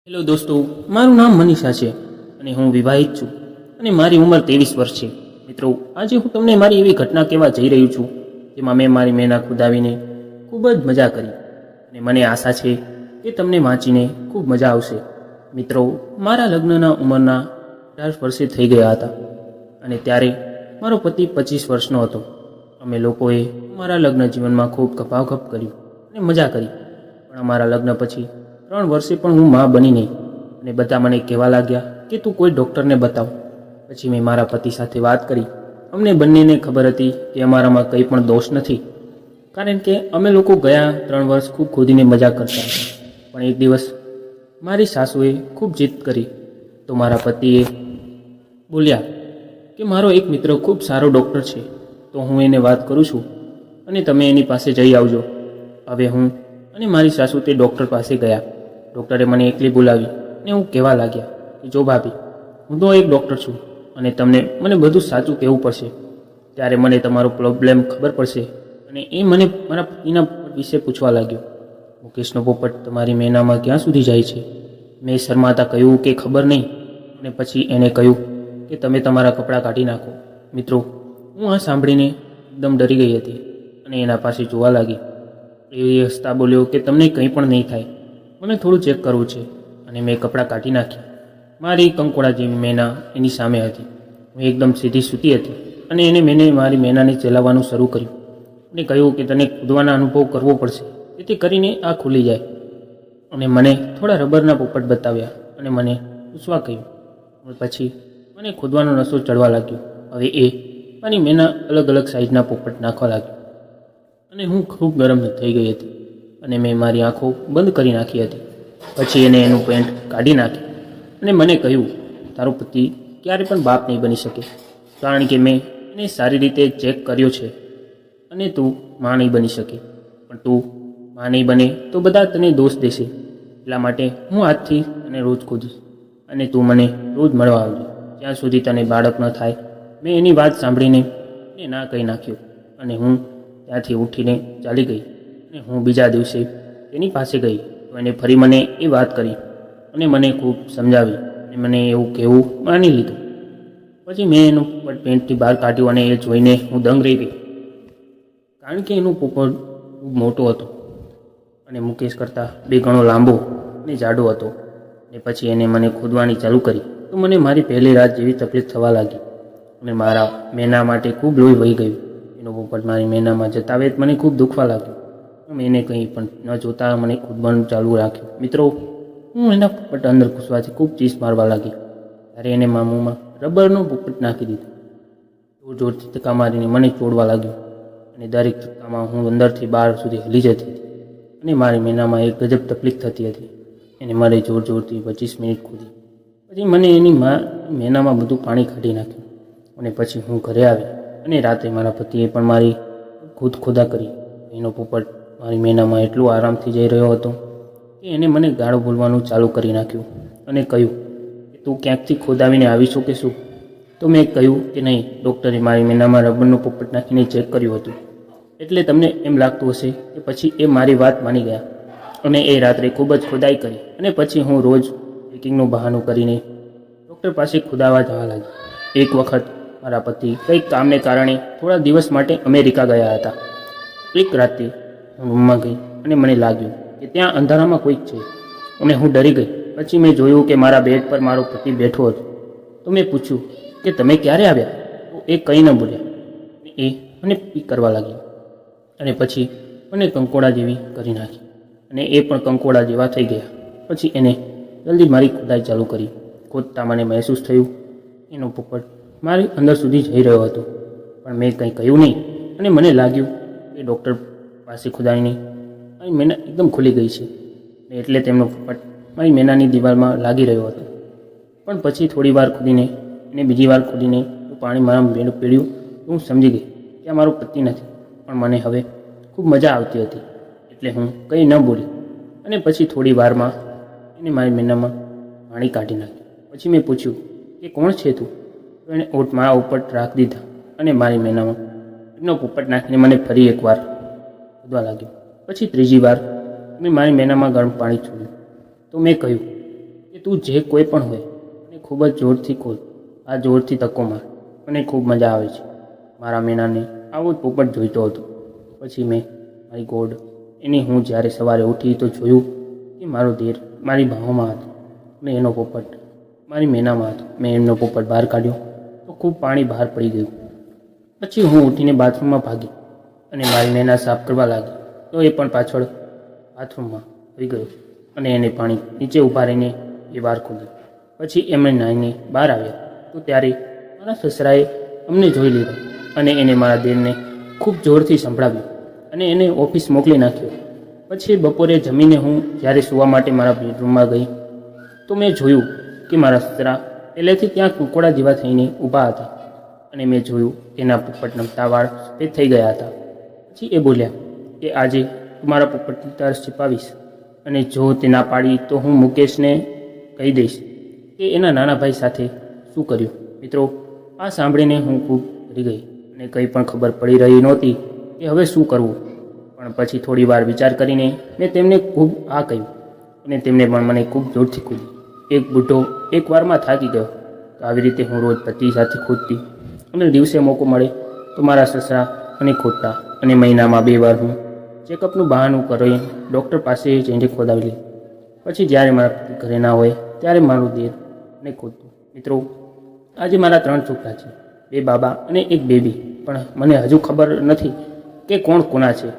Hello દોસ્તો, મારું નામ મનીષા છે અને હું વિવાહિત છું અને મારી ઉંમર 23 વર્ષ છે. મિત્રો, આજે હું તમને મારી એવી ઘટના કહેવા જઈ રહ્યો છું જેમાં મેં મારી મેના ખુદાવીને ખૂબ જ મજા કરી અને મને આશા છે કે તમને વાંચીને ખૂબ મજા આવશે. મિત્રો, મારા લગ્નના ઉંમરના 18 વર્ષે થઈ ગયા હતા અને ત્યારે મારો પતિ 25 વર્ષનો હતો. અમે લોકોએ મારા લગ્ન જીવનમાં ખૂબ ગપાગપ કર્યું અને મજા કરી. પણ અમારા લગ્ન પછી 3 વર્ષે પણ હું માં બની નહીં અને બધા મને કહેવા લાગ્યા કે તું કોઈ ડૉક્ટરને બતાવ. પછી મેં મારા પતિ સાથે વાત કરી. અમને બંનેને ખબર હતી કે અમારામાં કંઈ પણ દોષ નથી, કારણ કે અમે લોકો ગયા 3 વર્ષ ખૂબ ખોદીને મજા કરતા હતા. પણ એક દિવસ મારી સાસુએ ખૂબ જીદ કરી તો મારા પતિએ બોલ્યા કે મારો એક મિત્ર ખૂબ સારો ડૉક્ટર છે, તો હું એને વાત કરું છું અને તમે એની પાસે જઈ આવજો. હવે હું અને મારી સાસુ તે ડૉક્ટર પાસે ગયા. ડૉક્ટરે મને એકલી બોલાવી અને હું કહેવા લાગ્યા કે જો ભાભી, હું તો એક ડૉક્ટર છું અને તમને મને બધું સાચું કહેવું પડશે, ત્યારે મને તમારો પ્રોબ્લેમ ખબર પડશે. અને એ મને મારા પતિના વિશે પૂછવા લાગ્યો. મુકેશનો પોપટ તમારી મેનામાં ક્યાં સુધી જાય છે? મેં શરમાતા કહ્યું કે ખબર નહીં. અને પછી એણે કહ્યું કે તમે તમારા કપડાં કાઢી નાખો. મિત્રો, હું આ સાંભળીને એકદમ ડરી ગઈ હતી અને એના પાસે જોવા લાગી. એ હસતા બોલ્યો કે તમને કંઈ પણ નહીં થાય, મને થોડું ચેક કરવું છે. અને મેં કપડાં કાઢી નાખ્યા. મારી કંકોડા જેવી મેના એની સામે હતી. હું એકદમ સીધી સૂતી હતી અને મેને મારી મેનાને ચલાવવાનું શરૂ કર્યું અને કહ્યું કે તને કૂદવાનો અનુભવ કરવો પડશે, જેથી કરીને આ ખુલી જાય. અને મને થોડા રબરના પોપટ બતાવ્યા અને મને પૂછવા કહ્યું. પછી મને ખોદવાનો નશો ચડવા લાગ્યો. હવે એ મારી મેના અલગ અલગ સાઇઝના પોપટ નાખવા લાગ્યો અને હું ખૂબ ગરમ થઈ ગઈ હતી અને મેં મારી આંખો બંધ કરી નાખી હતી. પછી એને એનું પેન્ટ કાઢી નાખી અને મને કહ્યું, તારો પતિ ક્યારે પણ બાપ નહીં બની શકે, કારણ કે મેં એને સારી રીતે ચેક કર્યો છે અને તું માં નહીં બની શકે. પણ તું માં નહીં બને તો બધા તને દોષ દેશે. એટલા માટે હું આજથી તને રોજ ખોદીશ અને તું મને રોજ મળવા આવજે જ્યાં સુધી તને બાળક ન થાય. મેં એની વાત સાંભળીને એને ના કહી નાખ્યું અને હું ત્યાંથી ઉઠીને ચાલી ગઈ. અને હું બીજા દિવસે તેની પાસે ગઈ તો એને ફરી મને એ વાત કરી અને મને ખૂબ સમજાવી અને મને એવું કહેવું માની લીધું. પછી મેં એનું પોપટ પેન્ટથી બહાર કાઢ્યું અને એ જોઈને હું દંગ રહી ગઈ, કારણ કે એનું પોપટ ખૂબ મોટો હતો અને મુકેશ કરતાં 2 ગણો લાંબો અને જાડો હતો. અને પછી એને મને ખોદવાની ચાલુ કરી તો મને મારી પહેલી રાત જેવી તકલીફ થવા લાગી અને મારા મેના માટે ખૂબ લોહી વહી ગયું. એનો પોપટ મારી મેનામાં જતા વેત મને ખૂબ દુખવા લાગ્યું. મેં એને કંઈ પણ ન જોતા મને ખોદવાનું ચાલુ રાખ્યું. મિત્રો, હું એના પોપટ અંદર ઘૂસવાથી ખૂબ ચીસ મારવા લાગી. ત્યારે એને મામુમાં રબરનો પોપટ નાખી દીધો. જોર જોરથી ધક્કા મારીને મને તોડવા લાગ્યો અને દરેક ધક્કામાં હું અંદરથી બહાર સુધી હલી જતી હતી અને મારી મેનામાં એક ગજબ તકલીફ થતી હતી. એને મારે જોર જોરથી 25 મિનિટ ખોદી. પછી મને એની મેનામાં બધું પાણી કાઢી નાખ્યું અને પછી હું ઘરે આવી અને રાતે મારા પતિએ પણ મારી ખોદા કરી. એનો પોપટ મારી મેનામાં એટલું આરામથી જઈ રહ્યો હતો કે એને મને ગાળો બોલવાનું ચાલુ કરી નાખ્યું અને કહ્યું કે તું ક્યાંકથી ખોદાવીને આવી છો કે શું? તો મેં કહ્યું કે નહીં, ડૉક્ટરે મારી મેનામાં રબરનો પોપટ નાખીને ચેક કર્યું હતું, એટલે તમને એમ લાગતું હશે કે પછી એ મારી વાત માની ગયા અને એ રાત્રે ખૂબ જ ખોદાઈ કરી. અને પછી હું રોજ ચેકિંગનું બહાનું કરીને ડૉક્ટર પાસે ખોદાવા જવા લાગી. એક વખત મારા પતિ કંઈક કામને કારણે થોડા દિવસ માટે અમેરિકા ગયા હતા. એક રાતે હું રૂમમાં ગઈ અને મને લાગ્યું કે ત્યાં અંધારામાં કોઈક છે અને હું ડરી ગઈ. પછી મેં જોયું કે મારા બેડ પર મારો પતિ બેઠો હતો. તો મેં પૂછ્યું કે તમે ક્યારે આવ્યા? તો એ કંઈ ન બોલ્યા. એ મને પીક કરવા લાગ્યો અને પછી મને કંકોડા જેવી કરી નાખી અને એ પણ કંકોડા જેવા થઈ ગયા. પછી એને જલ્દી મારી ખોદાઈ ચાલુ કરી. ખોદતા મને મહેસૂસ થયું એનો પોપટ મારી અંદર સુધી જઈ રહ્યો હતો, પણ મેં કંઈ કહ્યું નહીં અને મને લાગ્યું કે ડૉક્ટર પાસે ખોદાઈને મારી મેના એકદમ ખુલી ગઈ છે એટલે તેમનો પોપટ મારી મેનાની દિવાલમાં લાગી રહ્યો હતો. પણ પછી થોડી વાર ખોદીને એને બીજી વાર ખોદીને પાણી મારા મેળું પીડ્યું તો હું સમજી ગઈ કે આ મારો પતિ નથી. પણ મને હવે ખૂબ મજા આવતી હતી એટલે હું કંઈ ન બોલી અને પછી થોડી વારમાં એને મારી મેનામાં પાણી કાઢી નાખ્યું. પછી મેં પૂછ્યું કે કોણ છે તું? તો એણે મારા ઉપર રાખી દીધા અને મારી મેનામાં એમનો પોપટ નાખીને મને ફરી એકવાર ખોદવા લાગ્યો. પછી ત્રીજી વાર મેં મારી મેનામાં ગરમ પાણી છોડ્યું તો મેં કહ્યું તું જે કોઈ પણ હોય અને ખૂબ જ જોરથી ખોલ, આ જોરથી ધક્કો માર, મને ખૂબ મજા આવે છે. મારા મેનાને આવો જ પોપટ જોઈતો હતો. પછી મેં મારી ગોડ એની હું જ્યારે સવારે ઉઠી તો જોયું કે મારો દેર મારી બાહોમાં હતો અને એનો પોપટ મારી મેનામાં હતો. મેં એમનો પોપટ બહાર કાઢ્યો તો ખૂબ પાણી બહાર પડી ગયું. પછી હું ઉઠીને બાથરૂમમાં ભાગી અને મારી મેના સાફ કરવા લાગી તો એ પણ પાછળ બાથરૂમમાં આવી ગયો અને એને પાણી નીચે ઊભા રહીને એ વાર ખોલી. પછી એમણે નાહીને બહાર આવ્યા તો ત્યારે મારા સસરાએ અમને જોઈ લીધા અને એને મારા દેરને ખૂબ જોરથી સંભળાવ્યું અને એને ઓફિસ મોકલી નાખ્યો. પછી બપોરે જમીને હું જ્યારે સૂવા માટે મારા બેડરૂમમાં ગઈ તો મેં જોયું કે મારા સસરા પહેલેથી ત્યાં કુકડા જેવા થઈને ઊભા હતા અને મેં જોયું એના પોપટ નમતા વાળ સફેદ થઈ ગયા હતા. પછી એ બોલ્યા કે આજે મારા પોપટની તરસ छिपाવીશ અને જો તે ના પાડી તો હું મુકેશને કહી દઈશ કે એના નાના ભાઈ સાથે શું કર્યું. મિત્રો, આ સાંભળીને હું ખૂબ ડરી ગઈ અને કંઈ પણ ખબર પડી રહી નહોતી કે હવે શું કરવું. પણ પછી થોડી વાર વિચાર કરીને મેં તેમને ખૂબ આ કહ્યું અને તેમને પણ મને ખૂબ જોરથી કૂદી. એક બુઢો એક વારમાં થાકી ગયો. તો આવી રીતે હું રોજ પતિ સાથે ખોદતી અને દિવસે મોકો મળે તો મારા સસરા અને ખોદતા અને મહિનામાં 2 વાર હું ચેકઅપનું બહાનું કરી ડૉક્ટર પાસે જઈને ખોદાવી લે. પછી જ્યારે મારા પતિ ઘરે ના હોય ત્યારે મારું દેર ને ખોદતું. મિત્રો, આજે મારા 3 છોકરા છે, 2 બાબા અને 1 બેબી. પણ મને હજુ ખબર નથી કે કોણ કોના છે.